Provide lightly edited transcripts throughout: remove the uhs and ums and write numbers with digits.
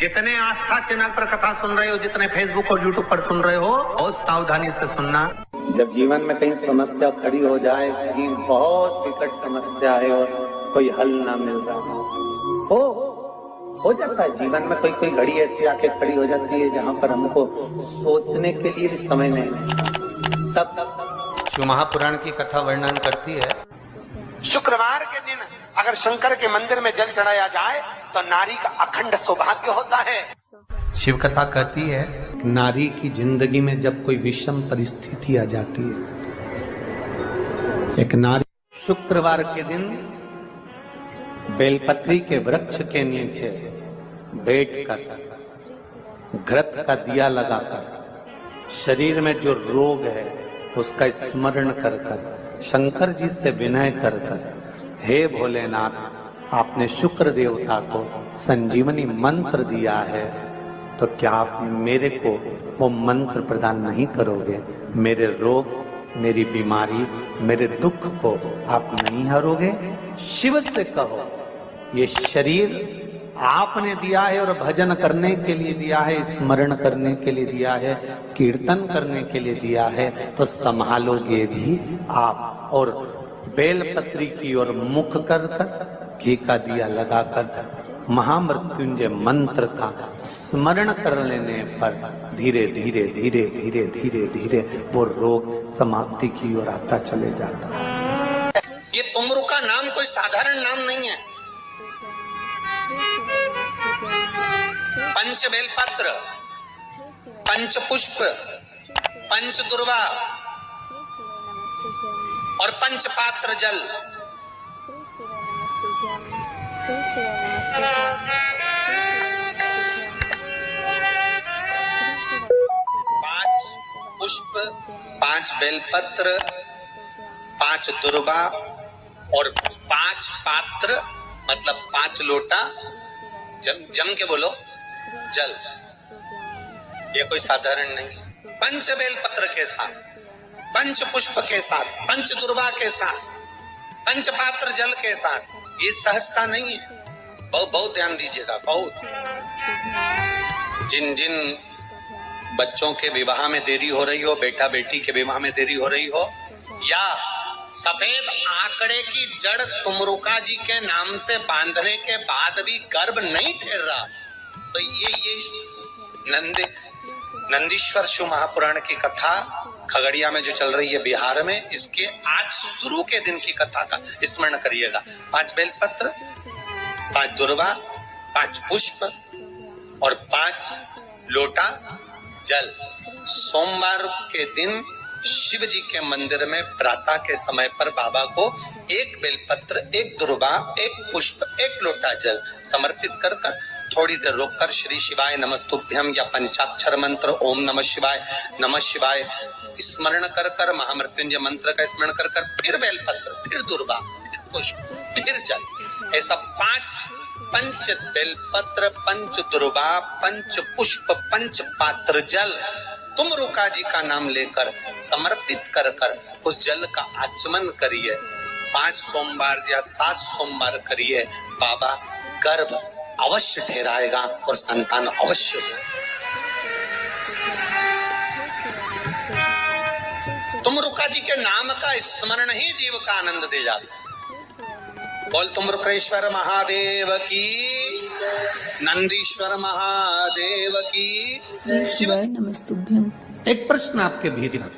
जितने आस्था चैनल पर कथा सुन रहे हो, जितने फेसबुक और यूट्यूब पर सुन रहे हो, बहुत सावधानी से सुनना। जब जीवन में कहीं समस्या खड़ी हो जाए, कहीं बहुत विकट समस्या है और कोई हल ना मिल रहा हो जाता है जीवन में, कोई घड़ी ऐसी आके खड़ी हो जाती है जहाँ पर हमको सोचने के लिए भी समय नहीं। तब शिव महापुराण की कथा वर्णन करती है, शुक्रवार के दिन अगर शंकर के मंदिर में जल चढ़ाया जाए तो नारी का अखंड सौभाग्य होता है। शिव कथा कहती है, नारी की जिंदगी में जब कोई विषम परिस्थिति आ जाती है, एक नारी शुक्रवार के दिन बेलपत्री के वृक्ष के नीचे बैठकर घृत का दिया लगाकर शरीर में जो रोग है उसका स्मरण कर कर शंकर जी से विनय कर कर, हे भोलेनाथ, आपने शुक्र देवता को संजीवनी मंत्र दिया है, तो क्या आप मेरे को वो मंत्र प्रदान नहीं करोगे? मेरे रोग, मेरी बीमारी, मेरे दुख को आप नहीं हरोगे? शिव से कहो, ये शरीर आपने दिया है और भजन करने के लिए दिया है, स्मरण करने के लिए दिया है, कीर्तन करने के लिए दिया है, तो संभालोगे भी आप। और बेलपत्री की ओर मुख कर कर घी का दिया लगाकर महामृत्युंजय मंत्र का स्मरण कर लेने पर धीरे धीरे धीरे धीरे धीरे धीरे वो रोग समाप्ति की ओर आता चले जाता है। ये तुमरू का नाम कोई साधारण नाम नहीं है। पंच बेलपत्र, पंच पुष्प, पंच दुर्वा और पंच पात्र जल, पांच पुष्प, पांच बेलपत्र, पांच दुर्वा और पांच पात्र, मतलब 5 लोटा जम के बोलो जल। ये कोई साधारण नहीं। पंच बेलपत्र के साथ, पंच पुष्प के साथ, पंच दुर्वा के साथ, पंच पात्र जल के साथ, ये सहजता नहीं है। बहुत ध्यान दीजिएगा। बहुत जिन बच्चों के विवाह में देरी हो रही हो, बेटा बेटी के विवाह में देरी हो रही हो, या सफेद आंकड़े की जड़ तुमरुका जी के नाम से बांधने के बाद भी गर्भ नहीं ठहर रहा, तो ये नंदीश्वर शिव महापुराण की कथा खगड़िया में जो चल रही है बिहार में, इसके आज शुरू के दिन की कथा का स्मरण करिएगा। 5 बेलपत्र, 5 दुर्वा, 5 पुष्प और 5 लोटा जल। सोमवार के दिन शिव जी के मंदिर में प्रातः के समय पर बाबा को 1 बेलपत्र, 1 दुर्वा, 1 पुष्प, 1 लोटा जल समर्पित कर कर थोड़ी देर रोककर श्री शिवाय नमस्तुभ्यम या पंचाक्षर मंत्र ओम नमः शिवाय स्मरण कर कर, महामृत्युंजय मंत्र का स्मरण कर कर, फिर बेलपत्र, फिर दुर्वा, फिर पुष्प, फिर जल। ऐसा 5 पंच बेलपत्र, पंच दुर्वा, पंच पुष्प, पंच पात्र जल तुमरुका जी का नाम लेकर समर्पित कर कर उस जल का आचमन करिए। 5 सोमवार या 7 सोमवार करिए, बाबा गर्भ अवश्य ठहराएगा और संतान अवश्य हो। तुमरुका जी के नाम का स्मरण ही जीव का आनंद दे जाता है। बोल तुमरुकेश्वर महादेव की, नंदीश्वर महादेव की। शिवाय नमस्तुभ्यम। एक प्रश्न आपके भीतर,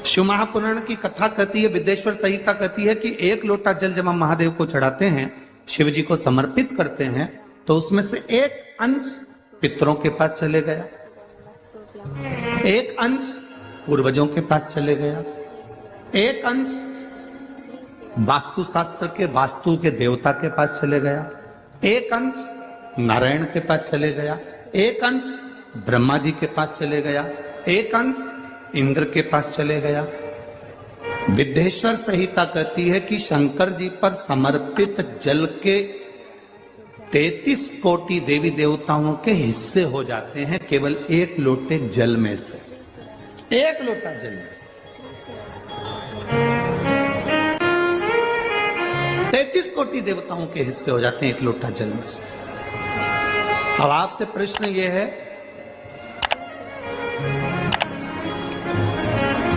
शिव महापुराण की कथा कहती है, विद्येश्वर संहिता कहती है कि 1 लोटा जल जब हम महादेव को चढ़ाते हैं, शिव जी को समर्पित करते हैं, तो उसमें से 1 अंश पितरों के पास चले गया, 1 अंश पूर्वजों के पास चले गया, 1 अंश वास्तुशास्त्र के वास्तु के देवता के पास चले गया, 1 अंश नारायण के पास चले गया, 1 अंश ब्रह्मा जी के पास चले गया, 1 अंश इंद्र के पास चले गया। विद्येश्वर संहिता कहती है कि शंकर जी पर समर्पित जल के 33 कोटि देवी देवताओं के हिस्से हो जाते हैं केवल 1 लोटे जल में से, 1 लोटा जल में से। 33 कोटि देवताओं के हिस्से हो जाते हैं 1 लोटा जल में से। अब आपसे प्रश्न ये है,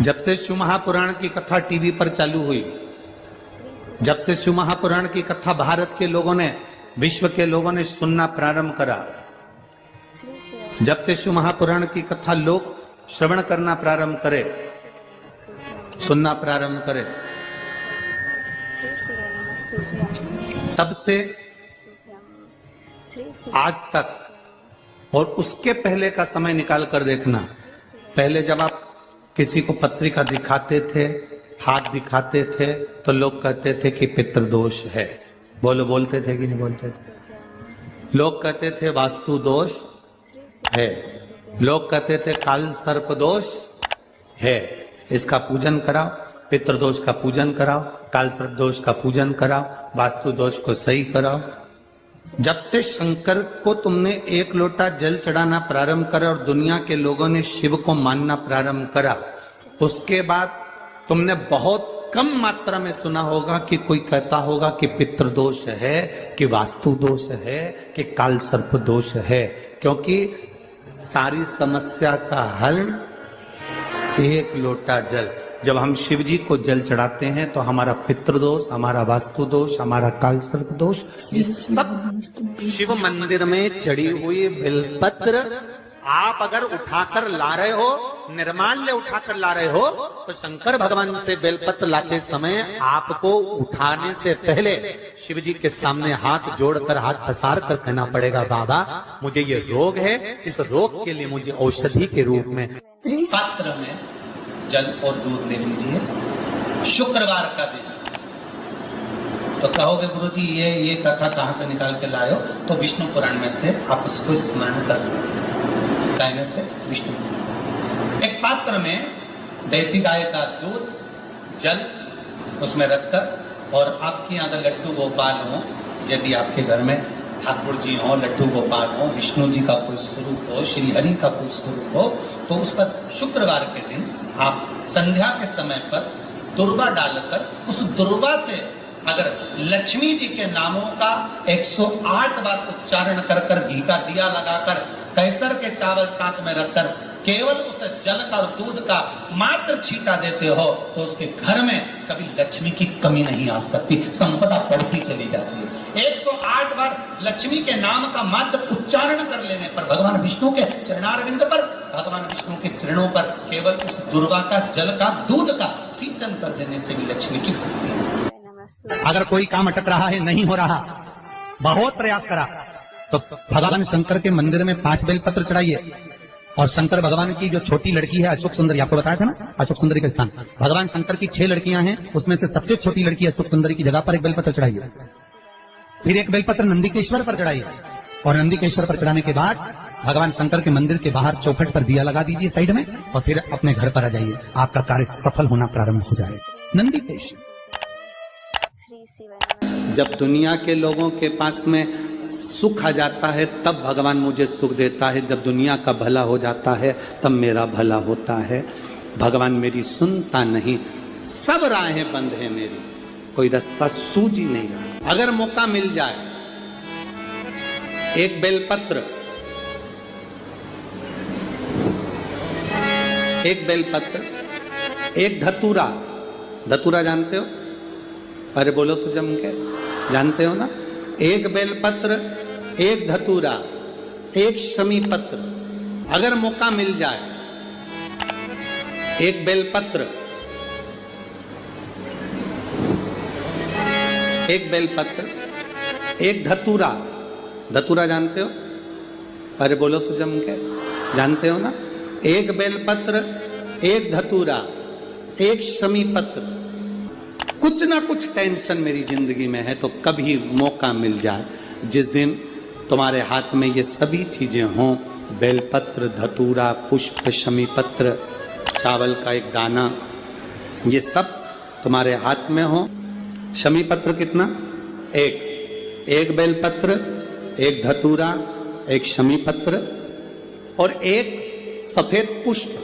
जब से शिव महापुराण की कथा टीवी पर चालू हुई, जब से शिव महापुराण की कथा भारत के लोगों ने, विश्व के लोगों ने सुनना प्रारंभ करा, जब से शिव महापुराण की कथा लोग श्रवण करना प्रारंभ करे, सुनना प्रारंभ करे, तब से आज तक और उसके पहले का समय निकाल कर देखना। पहले जब आप किसी को पत्रिका दिखाते थे, हाथ दिखाते थे, तो लोग कहते थे कि पितृदोष है। बोलते थे कि नहीं बोलते थे? लोग कहते थे वास्तु दोष है, लोग कहते थे काल सर्प दोष है, इसका पूजन कराओ, पितृदोष का पूजन कराओ, काल सर्प दोष का पूजन कराओ, वास्तु दोष को सही कराओ। जब से शंकर को तुमने एक लोटा जल चढ़ाना प्रारंभ करा और दुनिया के लोगों ने शिव को मानना प्रारंभ करा, उसके बाद तुमने बहुत कम मात्रा में सुना होगा कि कोई कहता होगा कि पितृदोष है, कि वास्तु दोष है, कि काल सर्प दोष है। क्योंकि सारी समस्या का हल एक लोटा जल। जब हम शिव जी को जल चढ़ाते हैं तो हमारा पितृदोष, हमारा वास्तु दोष, हमारा काल सर्प दोष, ये सब शिव मंदिर में चढ़ी हुई बेलपत्र आप अगर उठाकर ला रहे हो, निर्माल्य उठाकर ला रहे हो, तो शंकर भगवान से बेलपत्र लाते समय आपको उठाने से पहले शिव जी के सामने हाथ जोड़कर, हाथ पसार कर कहना पड़ेगा, बाबा मुझे ये रोग है, इस रोग के लिए मुझे औषधि के रूप में पात्र में जल और दूध ले लीजिए। शुक्रवार का दिन तो कहोगे गुरुजी ये कथा कहां से निकाल के लाए हो? तो विष्णु पुराण में से आप उसको स्मरण कर सकते। कहने से विष्णु, एक पात्र में देसी गाय का दूध, जल उसमें रखकर, और आपके यहाँ अगर लड्डू गोपाल हो, यदि आपके घर में ठाकुर जी हो, लड्डू गोपाल हो, विष्णु जी का कोई स्वरूप हो, श्री हरि का कोई स्वरूप हो, तो उस पर शुक्रवार के दिन आप संध्या के समय पर दुर्वा डालकर, उस दुर्वा से अगर लक्ष्मी जी के नामों का 108 बार उच्चारण कर कर, घी का दिया लगाकर, कैसर के चावल साथ में रखकर केवल उस जल का और दूध का मात्र छींटा देते हो, तो उसके घर में कभी लक्ष्मी की कमी नहीं आ सकती, संपदा बढ़ती चली जाती है। 108 बार लक्ष्मी के नाम का मात्र उच्चारण कर लेने पर, भगवान विष्णु के चरणारविंद पर, भगवान विष्णु के चरणों पर केवल उस दुर्वा का जल का, दूध का सिंचन कर देने से भी लक्ष्मी की भक्ति है। अगर कोई काम अटक रहा है, नहीं हो रहा, बहुत प्रयास करा, तो भगवान शंकर के मंदिर में 5 बेलपत्र चढ़ाइए। और शंकर भगवान की जो छोटी लड़की है अशोक सुंदरी, आपको बताया था ना, अशोक सुंदरी का स्थान, भगवान शंकर की 6 लड़कियां हैं, उसमें से सबसे छोटी लड़की अशोक सुंदरी की जगह पर एक बेलपत्र चढ़ाइए। फिर एक बेलपत्र नंदीकेश्वर पर चढ़ाइए, और नंदीकेश्वर पर चढ़ाने के बाद भगवान शंकर के मंदिर के बाहर चौखट पर दिया लगा दीजिए साइड में, और फिर अपने घर पर आ जाइए, आपका कार्य सफल होना प्रारंभ हो जाएगा। नंदीकेश्वर। जब दुनिया के लोगों के पास में सुख आ जाता है तब भगवान मुझे सुख देता है, जब दुनिया का भला हो जाता है तब मेरा भला होता है। भगवान मेरी सुनता नहीं, सब राहें बंद है मेरी, कोई रास्ता सूझ ही नहीं रहा। अगर मौका मिल जाए, एक बेलपत्र, एक बेलपत्र, एक धतूरा, धतूरा जानते हो? अरे बोलो तो जम के, जानते हो ना? एक बेलपत्र, एक धतूरा, एक शमी पत्र, अगर मौका मिल जाए, एक बेलपत्र, एक बेलपत्र, एक धतूरा, धतूरा जानते हो? अरे बोलो तो जम के, जानते हो ना? एक बेलपत्र, एक धतूरा, एक शमी पत्र। कुछ ना कुछ टेंशन मेरी जिंदगी में है, तो कभी मौका मिल जाए, जिस दिन तुम्हारे हाथ में ये सभी चीजें हों, बेलपत्र, धतूरा, पुष्प, शमी पत्र, चावल का एक दाना, ये सब तुम्हारे हाथ में हो। शमी पत्र कितना? एक बेलपत्र, एक धतूरा, एक शमी पत्र और एक सफेद पुष्प,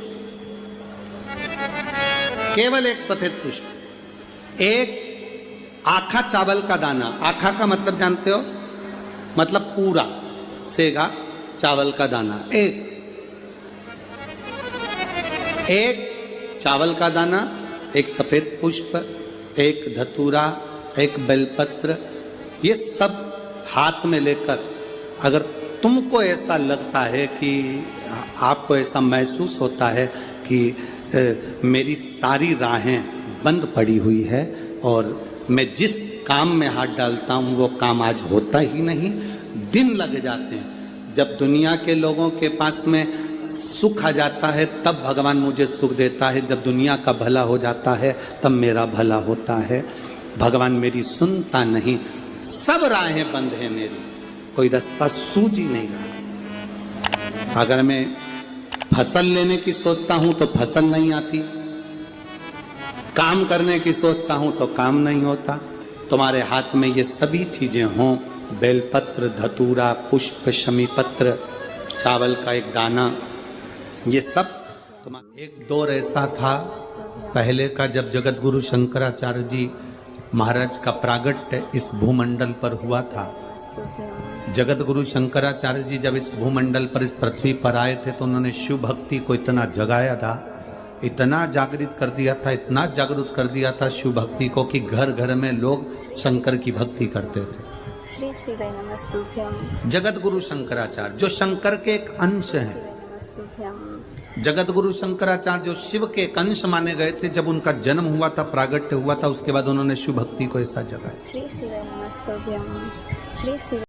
केवल एक सफेद पुष्प, एक आखा चावल का दाना। आखा का मतलब जानते हो? मतलब पूरा, सेगा चावल का दाना, एक चावल का दाना, एक सफेद पुष्प, एक धतूरा, एक बेलपत्र, ये सब हाथ में लेकर अगर तुमको ऐसा लगता है कि आपको ऐसा महसूस होता है कि मेरी सारी राहें बंद पड़ी हुई है और मैं जिस काम में हाथ डालता हूँ वो काम आज होता ही नहीं, दिन लग जाते हैं। जब दुनिया के लोगों के पास में सुख आ जाता है तब भगवान मुझे सुख देता है, जब दुनिया का भला हो जाता है तब मेरा भला होता है। भगवान मेरी सुनता नहीं, सब राहें बंद है मेरी, कोई रास्ता सूझ ही नहीं रहा। अगर मैं फसल लेने की सोचता हूं तो फसल नहीं आती, काम करने की सोचता हूं तो काम नहीं होता। तुम्हारे हाथ में ये सभी चीजें हों, बेलपत्र, धतूरा, पुष्प, शमी पत्र, चावल का एक दाना, ये सब तुम्हारा। एक दौर ऐसा था पहले का जब जगत गुरु शंकराचार्य जी महाराज का प्रागट्य इस भूमंडल पर हुआ था। जगत गुरु शंकराचार्य जी जब इस भूमंडल पर, इस पृथ्वी पर आए थे तो उन्होंने शिव भक्ति को इतना जगाया था, इतना जागृत कर दिया था, इतना जागरूक कर दिया था शिव भक्ति को कि घर घर में लोग शंकर की भक्ति करते थे। श्री श्री नमस्तुभ्यं। जगत गुरु शंकराचार्य जो शंकर के एक अंश हैं, जगत गुरु शंकराचार्य जो शिव के एक अंश माने गए थे, जब उनका जन्म हुआ था, प्रागट्य हुआ था, उसके बाद उन्होंने शिव भक्ति को ऐसा जगाया। श्री श्री नमस्तुभ्यं। श्री श्री